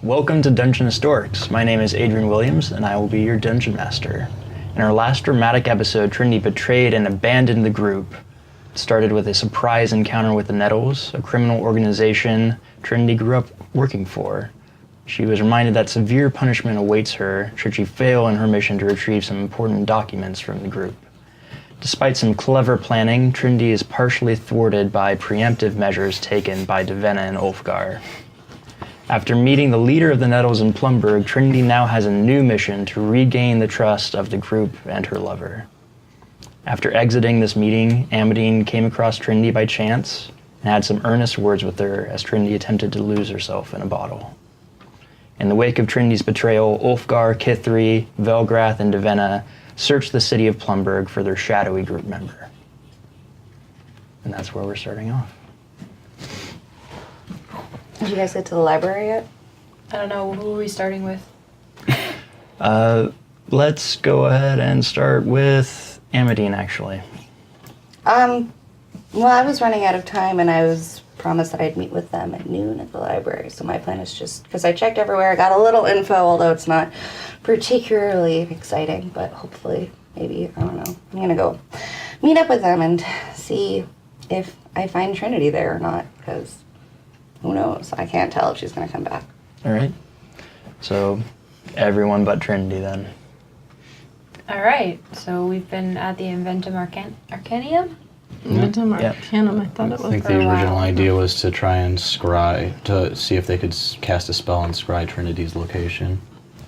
Welcome to Dungeonous Dorks. My name is Adrian Williams, and I will be your Dungeon Master. In our last dramatic episode, Trinity betrayed and abandoned the group. It started with a surprise encounter with the Nettles, a criminal organization Trinity grew up working for. She was reminded that severe punishment awaits her should she fail in her mission to retrieve some important documents from the group. Despite some clever planning, Trinity is partially thwarted by preemptive measures taken by Divenna and Ulfgar. After meeting the leader of the Nettles in Plumberg, Trinity now has a new mission to regain the trust of the group and her lover. After exiting this meeting, Amadine came across Trinity by chance and had some earnest words with her as Trinity attempted to lose herself in a bottle. In the wake of Trinity's betrayal, Ulfgar, Kithri, Velgrath, and Divenna searched the city of Plumberg for their shadowy group member. And that's where we're starting off. Did you guys get to the library yet? I don't know, who are we starting with? Let's go ahead and start with Amadine, actually. Well, I was running out of time, and I was promised that I'd meet with them at noon at the library. So my plan is just, because I checked everywhere, I got a little info, although it's not particularly exciting, but hopefully, maybe, I don't know. I'm going to go meet up with them and see if I find Trinity there or not, because who knows? I can't tell if she's going to come back. All right. So everyone but Trinity, then. All right, so we've been at the Inventum Arcanium? Inventum Arcanum, I thought it was. I think the original idea was to try and scry, to see if they could cast a spell and scry Trinity's location.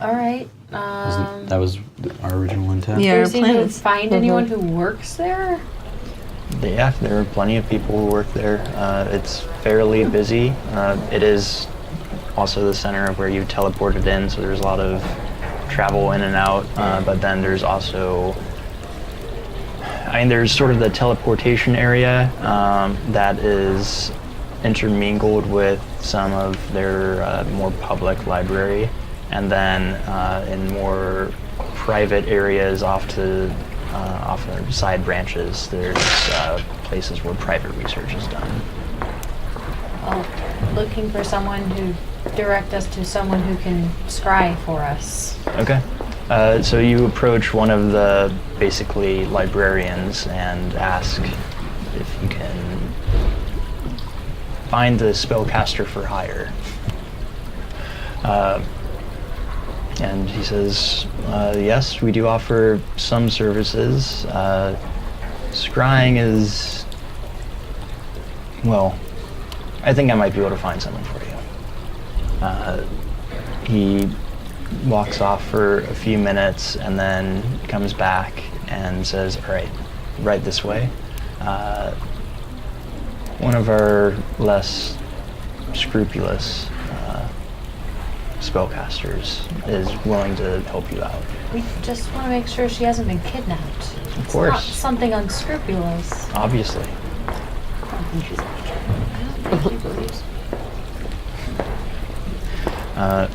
All right. That was our original intent? Yeah, Do our you seem plan to is- find anyone who works there? Yeah, there are plenty of people who work there. It's fairly busy. It is also the center of where you teleported in, so there's a lot of travel in and out. But then there's also, there's sort of the teleportation area that is intermingled with some of their more public library. And then in more private areas off their side branches, there's places where private research is done. Well, looking for someone to direct us to someone who can scry for us. Okay. So you approach one of the basically librarians and ask if you can find the spellcaster for hire. And he says, yes, we do offer some services. Scrying is, well, I think I might be able to find someone for you. He walks off for a few minutes and then comes back and says, all right this way. One of our less scrupulous spellcasters is willing to help you out. We just want to make sure she hasn't been kidnapped. Of course. It's not something unscrupulous. Obviously. I don't think she's going to get I don't think she believes.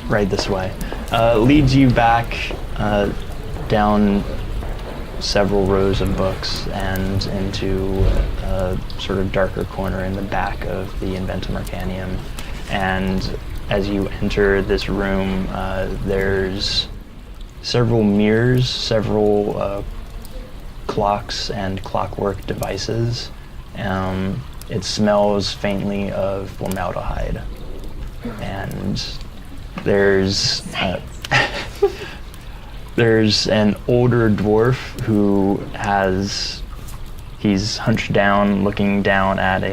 Right this way. Leads you back down several rows of books and into a sort of darker corner in the back of the Inventum Arcanium. And as you enter this room, there's several mirrors, several clocks and clockwork devices. It smells faintly of formaldehyde. And there's there's an older dwarf who he's hunched down, looking down at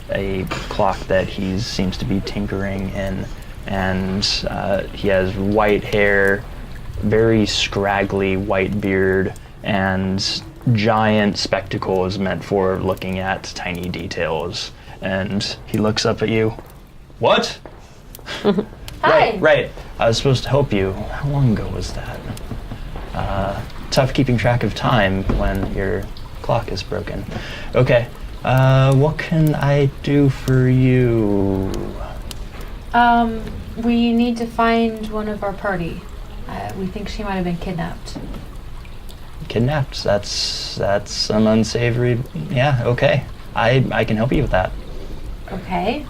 a clock that he seems to be tinkering in, and he has white hair, very scraggly white beard, and giant spectacles meant for looking at tiny details. And he looks up at you. What? Hi. Right. I was supposed to help you. How long ago was that? Tough keeping track of time when your clock is broken. Okay. What can I do for you? We need to find one of our party. We think she might have been kidnapped. Kidnapped? That's some unsavory. Yeah, okay. I can help you with that. Okay.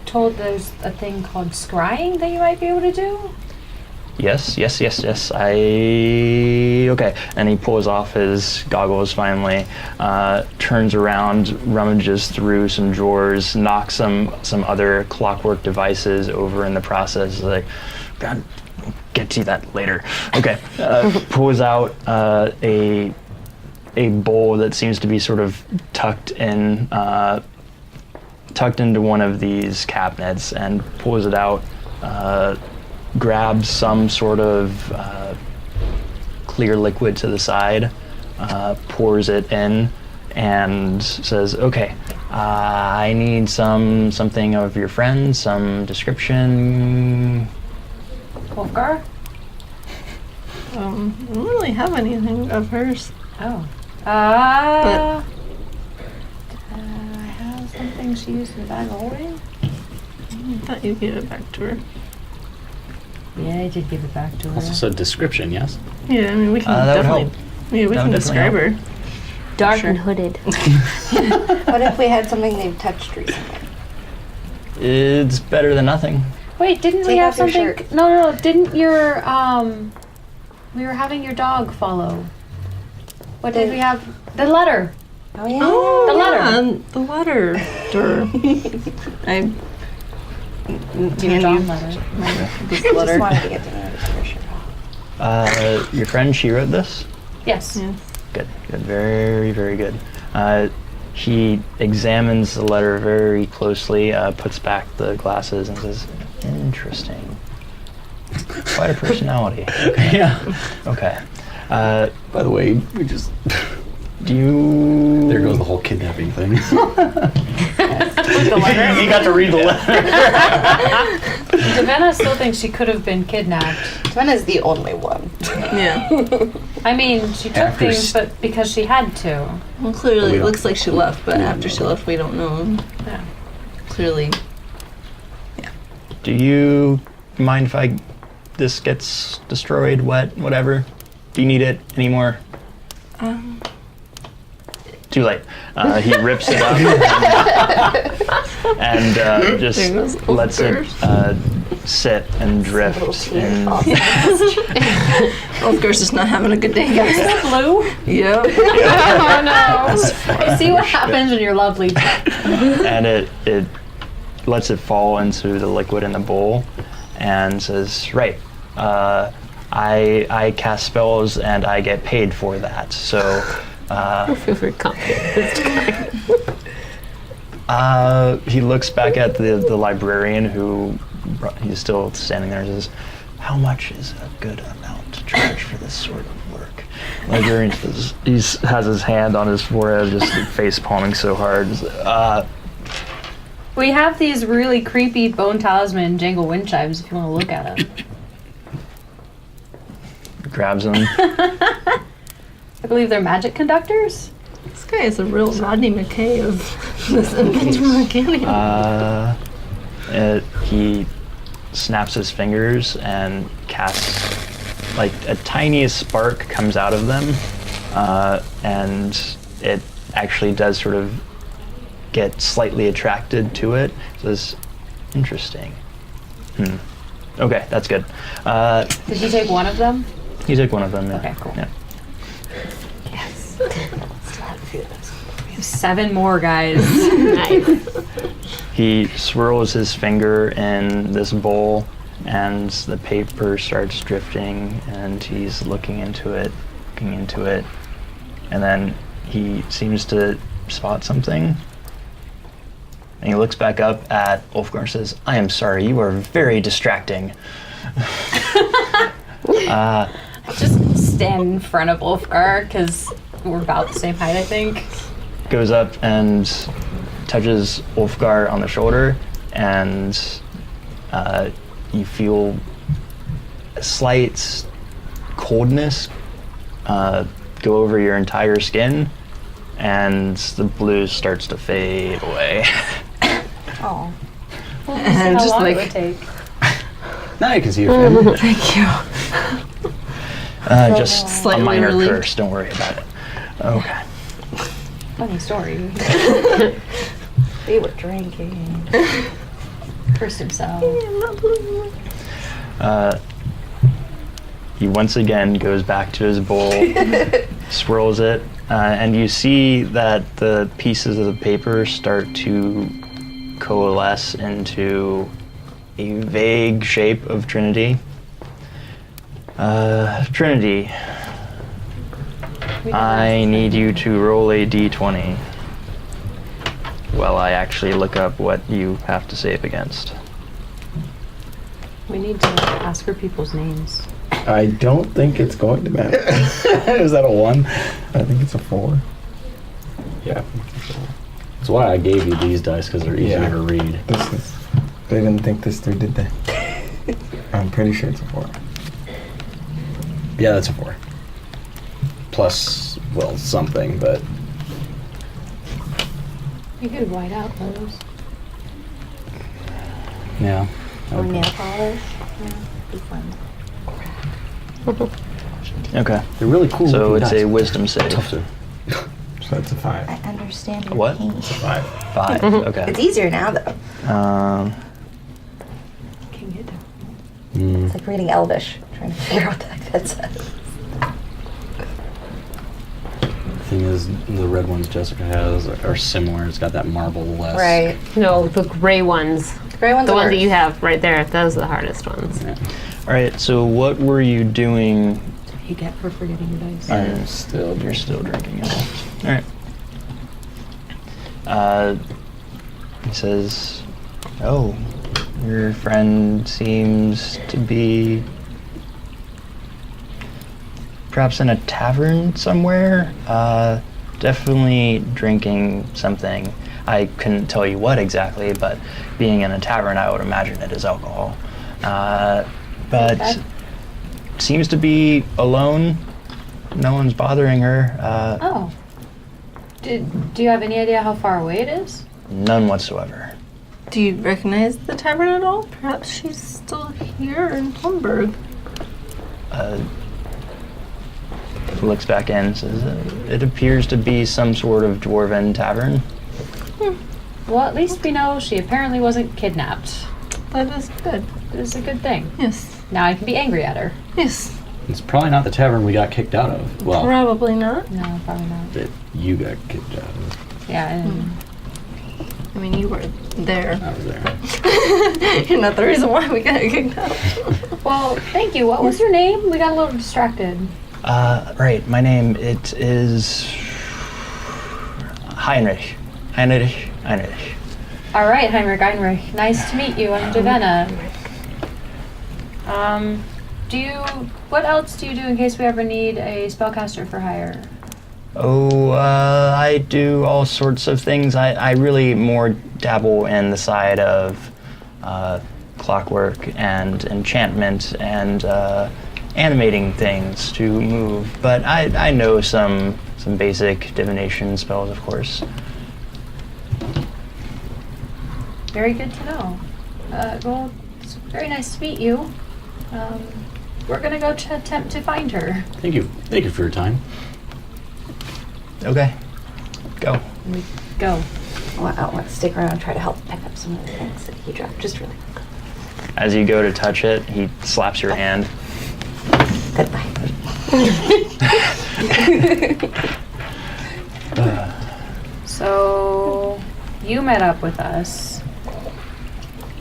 told there's a thing called scrying that you might be able to do? Yes. Okay. And he pulls off his goggles finally, turns around, rummages through some drawers, knocks some other clockwork devices over in the process. Like, God, we'll get to that later. Okay. Pulls out a bowl that seems to be sort of tucked into one of these cabinets and pulls it out. Grabs some sort of clear liquid to the side, pours it in, and says, "Okay, I need something of your friend, some description." Ulfgar? I don't really have anything of hers. Oh. I have something she used in the bag of holding. I thought you gave it back to her. Yeah, I did give it back to her. Also said description, yes? Yeah, I mean, we can that would definitely. help. Yeah, we That can would describe her. definitely Dark Sure. and hooded. What if we had something they've touched recently? It's better than nothing. Wait, didn't we Take have off your something? shirt. No. Didn't your we were having your dog follow. What did we have? The letter. Oh yeah. Oh, The letter. yeah, the letter. I Your dog letter. this I just letter. wanted to get to know this for sure. Your friend, she wrote this? Yes. Yes. Good. Very, very good. He examines the letter very closely, puts back the glasses, and says, "Interesting. Quite a personality." Yeah. Okay. By the way, we just... Do you... There goes the whole kidnapping thing. The letter. He got to read the letter. Divenna still thinks she could have been kidnapped. Divenna's the only one. Yeah. I mean, she took After things, but because she had to. Well, clearly We it don't- looks like she left, but we don't after know she that. left, we don't know. Yeah. Clearly. Do you mind if this gets destroyed, wet, whatever? Do you need it anymore? Too late. He rips it up and just There goes lets it Ulfgar. sit and drift. And Ulfgar's just not having a good day, guys. Blue? Yep. Oh no. You see what happens when you're lovely. and it lets it fall into the liquid in the bowl and says, "Right, I cast spells and I get paid for that. So I feel very confident. he looks back at the librarian who he's still standing there and says, "How much is a good amount to charge for this sort of work?" Librarian says, he has his hand on his forehead, just face palming so hard. We have these really creepy bone talisman jangle wind chimes if you want to look at them. Grabs him. I believe they're magic conductors. This guy is a real Rodney McKay of this Inventor Canyon. He snaps his fingers and casts, like, a tiniest spark comes out of them, and it actually does sort of get slightly attracted to it. So it's interesting. Okay, that's good. Did you take one of them? He took one of them. Yeah. Okay, cool. Yeah. Yes. 7 more, guys. Nice. He swirls his finger in this bowl, and the paper starts drifting, and he's looking into it, and then he seems to spot something. And he looks back up at Ulfgar and says, "I am sorry, you are very distracting." Just stand in front of Ulfgar because we're about the same height, I think. Goes up and touches Ulfgar on the shoulder, and you feel a slight coldness go over your entire skin, and the blue starts to fade away. Oh. And How just long like, it would take? Now you can see your family. thank you. Just a Slightly minor relieved. curse, don't worry about it. Okay. Funny story. We were drinking. First himself. I'm not blue. He once again goes back to his bowl, swirls it, and you see that the pieces of the paper start to coalesce into a vague shape of Trinity. Trinity, I need you to roll a d20 while I actually look up what you have to save against. We need to ask for people's names. I don't think it's going to matter. Is that a 1? I think it's a 4. Yeah. That's why I gave you these dice, because they're easier Yeah. to read. They didn't think this through, did they? I'm pretty sure it's a 4. Yeah, that's a 4. Plus, well, something, but You could white out those. yeah. Or nail polish. Yeah, be fun. Okay, They're really cool. so looking it's dice. a wisdom save. Tough to. So that's a 5. I understand your What? pain. It's a 5. 5, okay. It's easier now, though. Can get them. It's like reading Elvish, trying to figure out what the heck that says. Thing is, the red ones Jessica has are similar. It's got that marble less. Right. No, the gray ones. The gray ones The are ones that worse. you have right there. Those are the hardest ones. Yeah. Alright, so what were you doing? You get for forgetting your dice. I'm still You're still drinking it. Alright. He says, oh, your friend seems to be perhaps in a tavern somewhere. Definitely drinking something. I couldn't tell you what exactly, but being in a tavern, I would imagine it is alcohol. But Okay. seems to be alone. No one's bothering her. Oh. Do you have any idea how far away it is? None whatsoever. Do you recognize the tavern at all? Perhaps she's still here in Plumberg. Looks back in and says, it appears to be some sort of dwarven tavern. Well, at least we know she apparently wasn't kidnapped. That is good. It is a good thing. Yes. Now I can be angry at her. Yes. It's probably not the tavern we got kicked out of. Well, Probably not. No, probably not. that you got kicked out of. Yeah, and I mean, you weren't there. I was there. You're not the reason why we got kicked out. well, thank you. What was your name? We got a little distracted. Right, my name, it is Heinrich. Heinrich. All right, Heinrich. Nice to meet you. I'm Divenna. What else do you do in case we ever need a spellcaster for hire? Oh, I do all sorts of things. I really more dabble in the side of clockwork and enchantment and animating things to move. But I know some basic divination spells, of course. Very good to know. Well, it's very nice to meet you. We're gonna go attempt to find her. Thank you. Thank you for your time. Okay, go. We go. I want to stick around and try to help pick up some of the things that he dropped. Just really quick. As you go to touch it, he slaps your hand. Goodbye. So, you met up with us.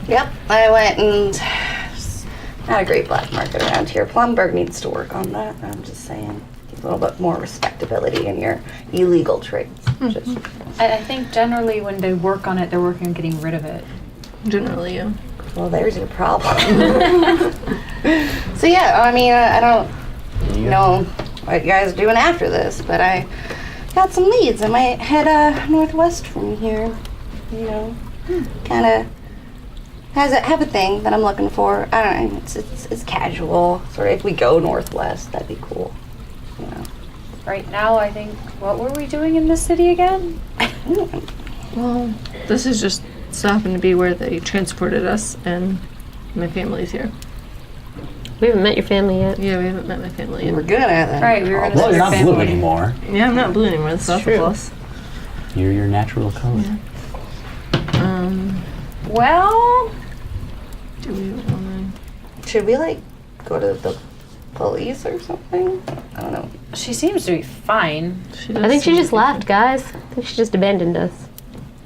Yep, I went and not a great black market around here. Plumberg needs to work on that. I'm just saying, a little bit more respectability in your illegal trades. Just, I think generally when they work on it, they're working on getting rid of it. Generally, yeah. well, there's your problem. So yeah, I mean, I don't know what you guys are doing after this, but I got some leads. I might head northwest from here. You know, kind of have a thing that I'm looking for. I don't know. It's casual. Sort of. If we go northwest, that'd be cool. You know. Right now, I think, what were we doing in this city again? Well, this is just so happened to be where they transported us, and my family's here. We haven't met your family yet. Yeah, we haven't met my family We're yet. good at that. Right, we were gonna Well, you're your not blue family. anymore. Yeah, I'm not blue anymore. That's awful true. plus. You're your natural color. Well, Do we want Should we, like, go to the police or something? I don't know. She seems to be fine. to? I think she just left, guys. I think she just abandoned us.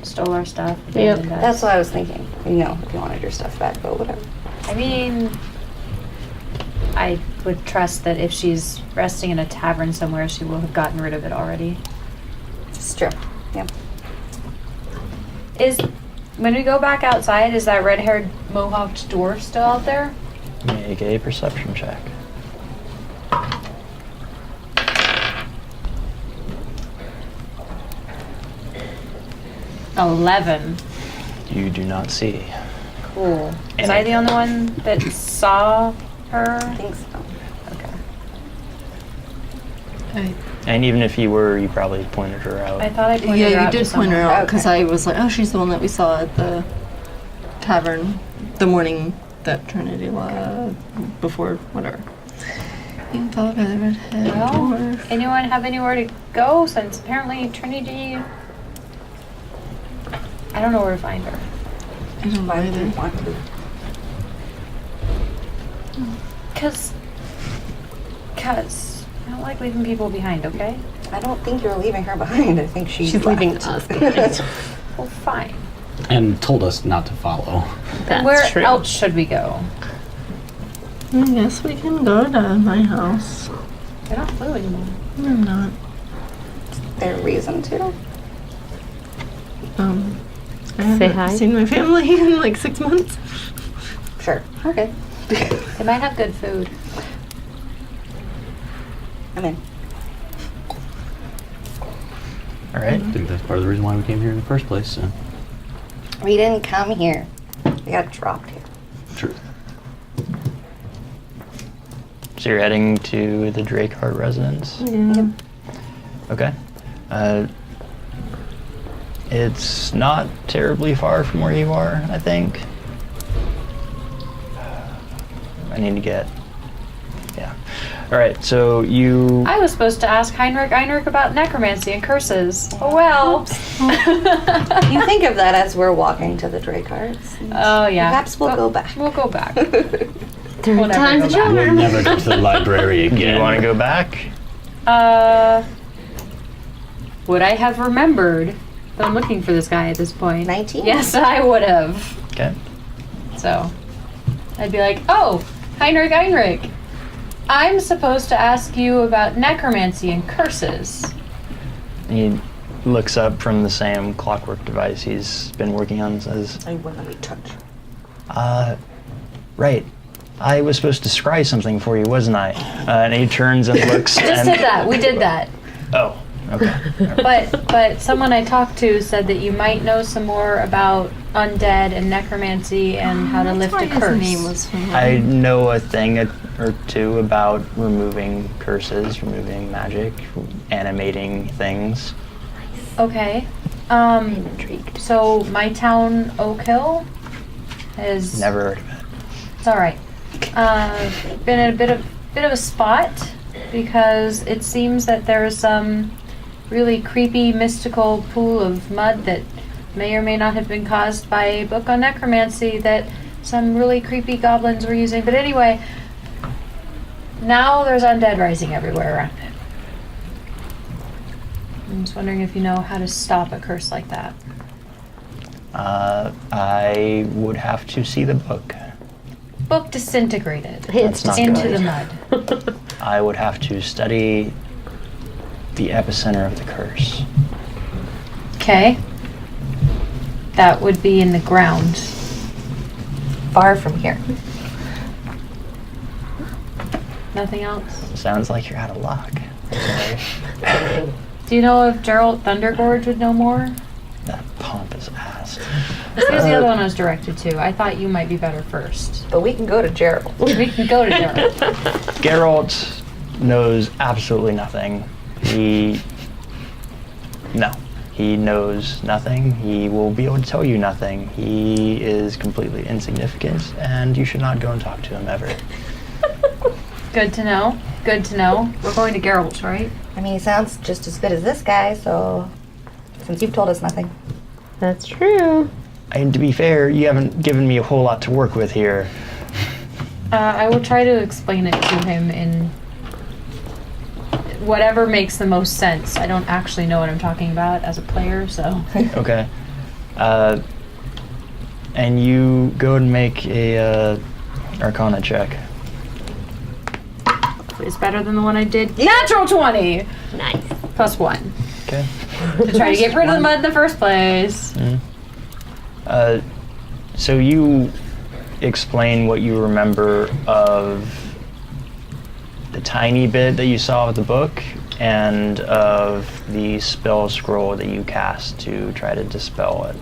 Stole our stuff. Yep. abandoned us. That's what I was thinking. You know, if you wanted your stuff back, but whatever. I mean, I would trust that if she's resting in a tavern somewhere, she will have gotten rid of it already. It's true. Yeah. When we go back outside, is that red-haired mohawked dwarf still out there? Make a perception check. $11. You do not see. Cool. Was I the only one that saw her? I think so. Okay. And even if you were, you probably pointed her out. I thought I pointed her Yeah, you out did to point her someone. out because Okay. I was like, oh, she's the one that we saw at the tavern the morning that Trinity before whatever. Being followed by the redhead Well, dwarf. anyone have anywhere to go? Since apparently Trinity... I don't know where to find her. I don't know Why would you either. want to? Because I don't like leaving people behind, okay? I don't think you're leaving her behind. I think she's leaving left. us behind. Well, fine. And told us not to follow. That's Where true. else should we go? I guess we can go to my house. We're not blue anymore. I'm not. There a reason to? I haven't hi. seen my family in like 6 months. Sure. Okay. They might have good food. I'm in. All right. I think that's part of the reason why we came here in the first place. So. We didn't come here. We got dropped here. True. So you're heading to the Drakeheart residence? Yeah. Okay. It's not terribly far from where you are, I think. I need to get... Yeah. All right, so you... I was supposed to ask Heinrich about necromancy and curses. Oh well. You think of that as we're walking to the Drakehearts. Oh yeah. Perhaps we'll go back. We'll go back. Third We'll never time's a go back. charm. We'll never go to the library Do again. you want to go back? Would I have remembered? But I'm looking for this guy at this point. 19? Yes, I would have. Okay. So, I'd be like, oh, Heinrich, I'm supposed to ask you about necromancy and curses. He looks up from the same clockwork device he's been working on and says, I want to be touched. right. I was supposed to scry something for you, wasn't I? And he turns and looks Just and... did that. We did that. Oh, okay. But someone I talked to said that you might know some more about undead and necromancy and how to lift a curse. His name was familiar. I know a thing or two about removing curses, removing magic, animating things. Okay. I'm intrigued. So my town, Oak Hill, is Never heard of it. It's all right. Been in a bit of a spot because it seems that there's some really creepy mystical pool of mud that may or may not have been caused by a book on necromancy that some really creepy goblins were using. But anyway, now there's undead rising everywhere around it. I'm just wondering if you know how to stop a curse like that. I would have to see the book. Book disintegrated It's not into good. the mud. I would have to study the epicenter of the curse. Okay. That would be in the ground. Far from here. Nothing else? Sounds like you're out of luck. Sorry. Do you know if Gerald Thundergorge would know more? That pompous ass. He was the other one I was directed to. I thought you might be better first. But we can go to Gerald. We can go to Gerald. Geralt knows absolutely nothing. He knows nothing. He will be able to tell you nothing. He is completely insignificant, and you should not go and talk to him ever. Good to know. Good to know. We're going to Gerald's, right? I mean, he sounds just as good as this guy, so since you've told us nothing. That's true. And to be fair, you haven't given me a whole lot to work with here. I will try to explain it to him in whatever makes the most sense. I don't actually know what I'm talking about as a player, so. Okay. And you go and make a Arcana check. It's better than the one I did. Natural 20! Nice. +1. Okay. To try to get rid of the mud in the first place. So you explain what you remember of the tiny bit that you saw of the book and of the spell scroll that you cast to try to dispel it.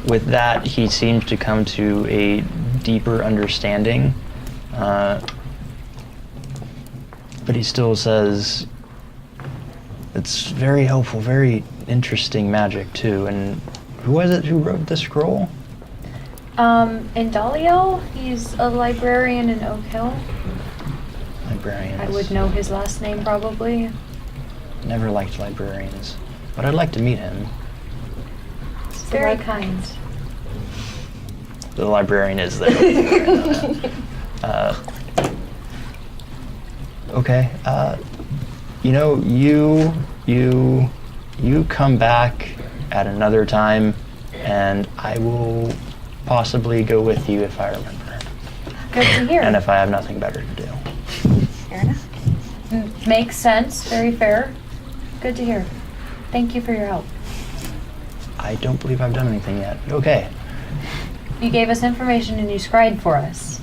With that, he seems to come to a deeper understanding, but he still says it's very helpful, very interesting magic too. And who was it who wrote the scroll? Indalio, he's a librarian in Oak Hill. Librarians. I would know his last name probably. Never liked librarians, but I'd like to meet him. Very kind. The librarian is there. Okay. You come back at another time, and I will possibly go with you if I remember. Good to hear. And if I have nothing better to do. Fair enough. Makes sense. Very fair. Good to hear. Thank you for your help. I don't believe I've done anything yet. Okay. You gave us information and you scried for us.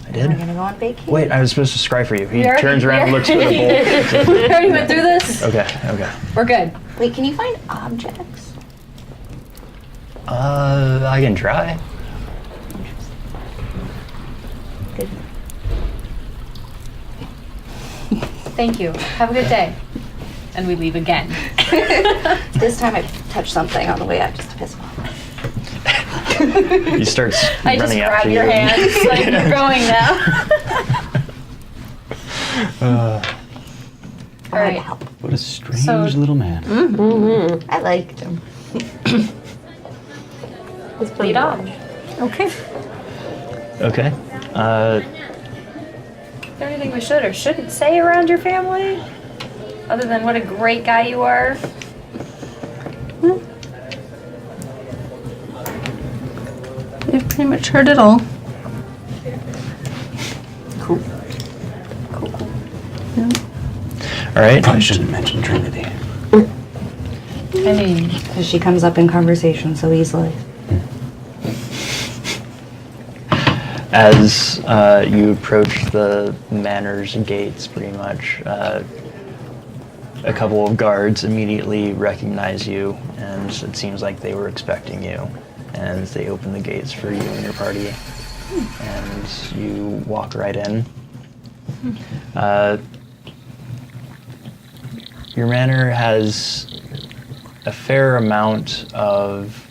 I did? We're gonna go on vacation. Wait, I was supposed to scry for you. He We already- turns around and looks for the bowl. We already went through this? Okay. We're good. Wait, can you find objects? I can try. Good. Thank you. Have a good day. And we leave again. This time I touched something on the way out just to piss him off. He starts I just running grab after your you. hands like you're going now. I Alright. help. What a strange So- little man. I liked him. Lead off. Okay. Okay. Is there anything we should or shouldn't say around your family? Other than what a great guy you are? You've pretty much heard it all. Cool. All right. Probably shouldn't mention Trinity. I mean, Because she comes up in conversation so easily. As you approach the manor's gates, pretty much, a couple of guards immediately recognize you, and it seems like they were expecting you. And they open the gates for you and your party, and you walk right in. Your manor has a fair amount of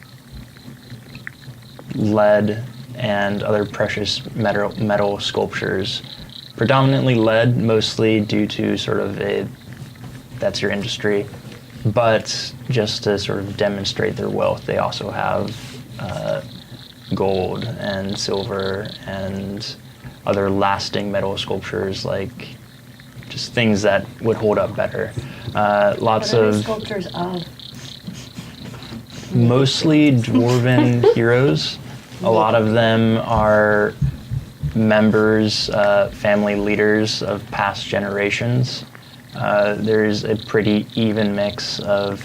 lead and other precious metal sculptures. Predominantly lead, mostly due to sort of that's your industry. But just to sort of demonstrate their wealth, they also have gold and silver and other lasting metal sculptures, like just things that would hold up better. Lots what are the of sculptures of? mostly dwarven heroes. A lot of them are members, family leaders of past generations. There's a pretty even mix of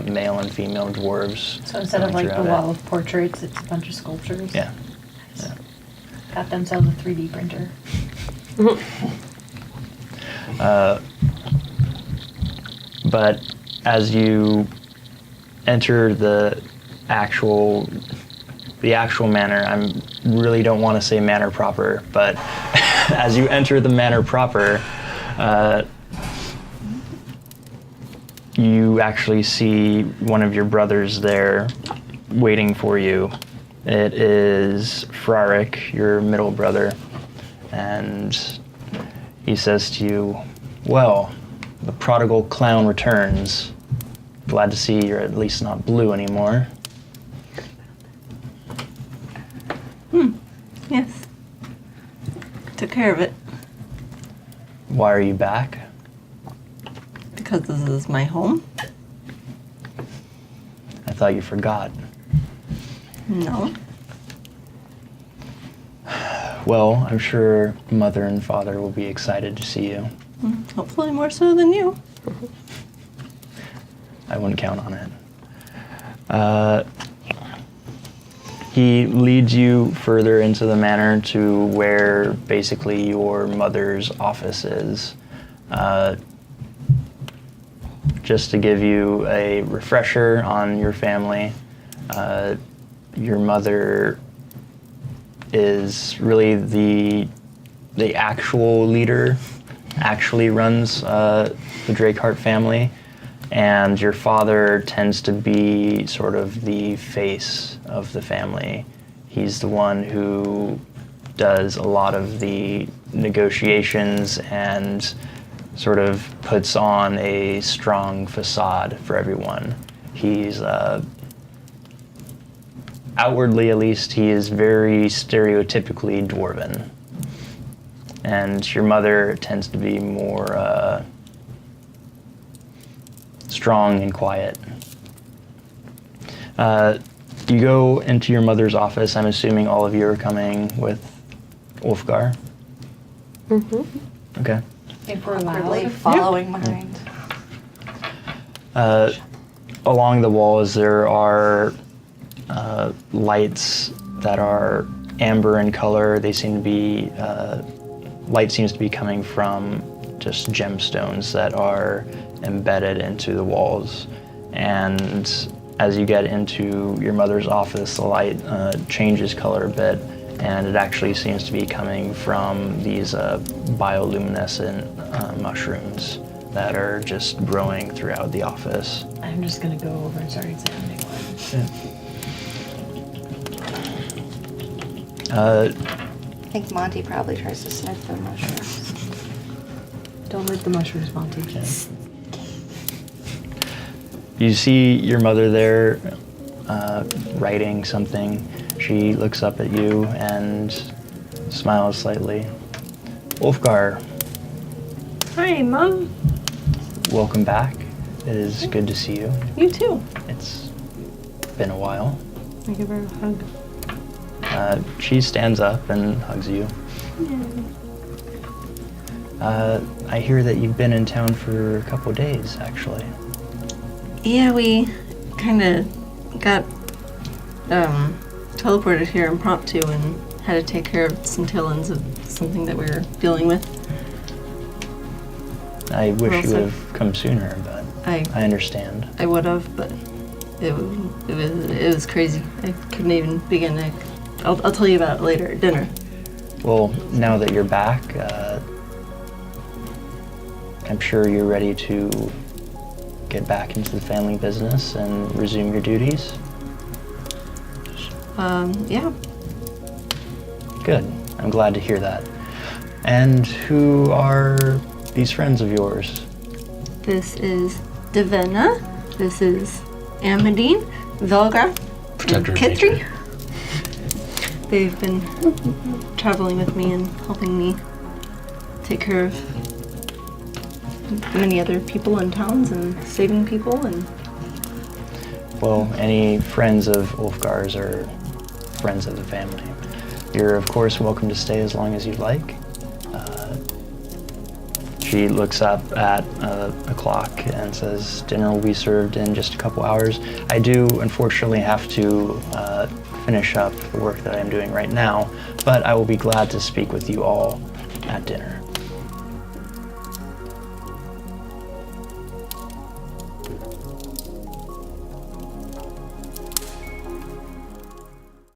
male and female dwarves. So instead of going like the throughout wall of portraits, it's a bunch of sculptures. Yeah. Nice. Got themselves a 3D printer. But as you enter the actual manor, I really don't want to say manor proper, but as you enter the manor proper, you actually see one of your brothers there waiting for you. It is Frarik, your middle brother, and he says to you, "Well, the prodigal clown returns. glad to see you're at least not blue anymore. Yes. Took care of it. Why are you back? Because this is my home. I thought you forgot. No. Well, I'm sure Mother and Father will be excited to see you. Hopefully more so than you. I wouldn't count on it. He leads you further into the manor to where basically your mother's office is. Just to give you a refresher on your family, your mother is really the actual leader, actually runs the Drakeheart family, and your father tends to be sort of the face of the family. He's the one who does a lot of the negotiations and sort of puts on a strong facade for everyone. He's outwardly, at least, he is very stereotypically dwarven. And your mother tends to be more strong and quiet. You go into your mother's office. I'm assuming all of you are coming with Ulfgar. Mm-hmm. Okay. If we're Awkwardly allowed. following behind. Along the walls, there are lights that are amber in color. They seem to be, light seems to be coming from just gemstones that are embedded into the walls. And as you get into your mother's office, the light changes color a bit, and it actually seems to be coming from these bioluminescent mushrooms that are just growing throughout the office. I'm just gonna go over and start examining one. I think Monty probably tries to sniff the mushrooms. Don't lick the mushrooms, Monty. You see your mother there writing something. She looks up at you and smiles slightly. Ulfgar, Hi, Mom. welcome back. It is good to see you. You too. It's been a while. I give her a hug. She stands up and hugs you. I hear that you've been in town for a couple days, actually. Yeah, we kind of got teleported here impromptu and had to take care of some tail ends of something that we were dealing with. I wish you Also- would have come sooner, but I understand. I would have, but it was crazy. I couldn't even begin to. I'll tell you about it later at dinner. Well, now that you're back, I'm sure you're ready to get back into the family business and resume your duties. Yeah. Good. I'm glad to hear that. And who are these friends of yours? This is Divenna. This is Amadine, Velgrath, Protector and of Kithri. nature. They've been traveling with me and helping me take care of many other people in towns and saving people and Well, any friends of Ulfgar's are friends of the family. You're, of course, welcome to stay as long as you'd like. She looks up at a clock and says, dinner will be served in just a couple hours. I do, unfortunately, have to finish up the work that I'm doing right now, but I will be glad to speak with you all at dinner.